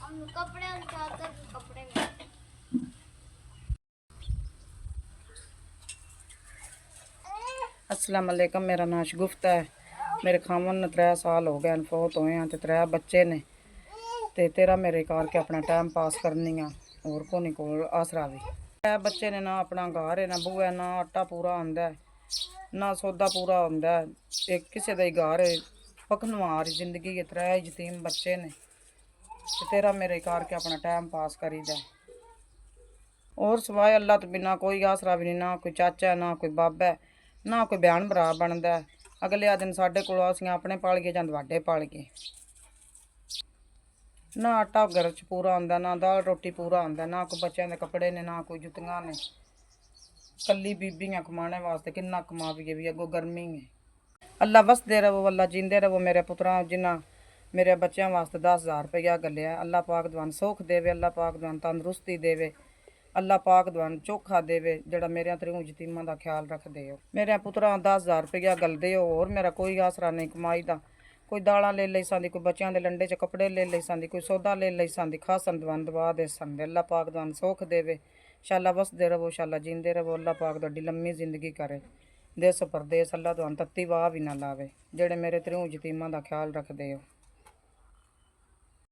कपड़े चादर कपड़े में। अस्सलाम वालेकुम। मेरा नाम शगुफ्ता है। मेरे खामन ने 3 साल हो गए फौत होए हैं, 3 बच्चे ने ते तेरा मेरे करके अपना टाइम पास करनी आ और कोनी कोल आसरा भी। 3 बच्चे ने ना अपना घर है ना बूआ, ना आटा पूरा आंदा है ना सौदा पूरा आंदा है। एक किसी का ही घर है, पखनवार जिंदगी के 3 यतीम बच्चे ने ते तेरा मेरे करके अपना टाइम पास करीदा। और सवाए अल्लाह तो बिना कोई आसरा भी नहीं, ना कोई चाचा ना कोई बाबा ना कोई भैन भरा बनता है। अगले दिन साढ़े को असीं अपने पाल गए जां वाडे पाल गए। ना आटा घर च पूरा आंदा, ना दाल रोटी पूरा आंदा, ना कोई बच्चों के कपड़े ने, ना कोई जुत्तियां ने। कल्ली बीबी हैं कमाने वास्ते, किन्ना कमावीए भी, अगों गर्मी है। अल्लाह वसदे रवो, अल्लाह जींदे रवो। मेरे पुत्रा जिन्ना मेरे बच्चों वास्ते 10,000 रुपया गलिया, अल्लाह पाक दवान सुख देवे, अल्लाह पाक दवान तंदरुस्ती देवे, अल्लाह पाक दवान चोखा देवे जड़ा मेरे 3 यतीमां दा ख्याल रखदे हो। मेरे पुत्रा 10,000 रुपया गलदे हो और मेरा कोई आसरा नहीं कमाई दा। कोई दालां ले लई सांदी, कोई बच्चों के लंडे च कपड़े ले लई सांदी, कोई सौदा ले लई सांदी। खासन दवान दवा दे संदे, अल्लाह पाक दवान सुख देवे। शाला वसदे रवो, शाला जींदे रवो। अल्लाह पाक तुहाडी लम्मी जिंदगी करे। देश परदेस अल्लाह तुहानू तत्ती वाह भी ना लावे, जेड़े मेरे 3 यतीमां दा ख्याल रखदे हो।